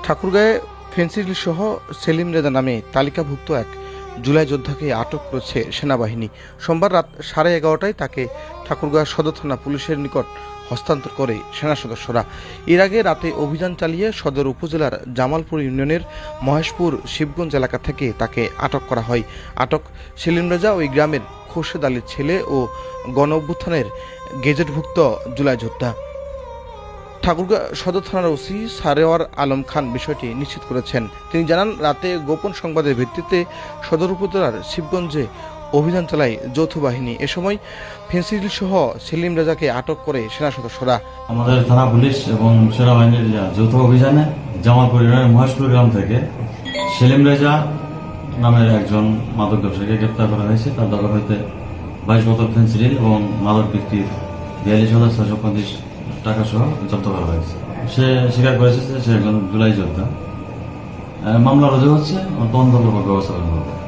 ঠাকুরগাঁয়ে Phensedyl সহ সেলিম রেজা নামে তালিকাভুক্ত এক জুলাই যোদ্ধাকে আটক করেছে সেনাবাহিনী। সোমবার রাত 11:30টায় তাকে ঠাকুরগাঁও সদর থানা পুলিশের নিকট হস্তান্তর করে সেনা সদস্যরা। এর আগে রাতে অভিযান চালিয়ে সদর উপজেলার জামালপুর ইউনিয়নের মহেশপুর শিবগঞ্জ এলাকা থেকে তাকে আটক করা হয়। আটক সেলিম রেজা ওই গ্রামের খোরশেদ আলীর ছেলে ও গণ অভ্যুত্থানের গেজেটভুক্ত জুলাই যোদ্ধা। ঠাকুরগাঁও সদর থানার ওসি সারেওয়ার আলম খান বিষয়টি নিশ্চিত করেছেন। তিনি জানান, রাতে গোপন সংবাদের ভিত্তিতে সদর উপজেলার শিবগঞ্জে অভিযান চালায় যৌথ বাহিনী। এ সময় ফেন্সিডিল সহ সেলিম রেজাকে আটক করে সেনা সদস্যরা। আমাদের থানা পুলিশ এবং সেনাবাহিনীর যৌথ অভিযানে জামালপুর ইউনিয়নের মহেশপুর গ্রাম থেকে সেলিম রেজা নামের একজন মাদক ব্যবসায়ীকে গ্রেপ্তার করা হয়েছে। তার দখল হইতে 22 বোতল ফেন্সিডিল এবং মাদক বিক্রির 42,650 টাকা সহ জব্দ করা হয়েছে। সে স্বীকার করেছে যে সে একজন জুলাই যোদ্ধা। মামলা রুজু হচ্ছে, তদন্ত ব্যবস্থা গ্রহণ করবে।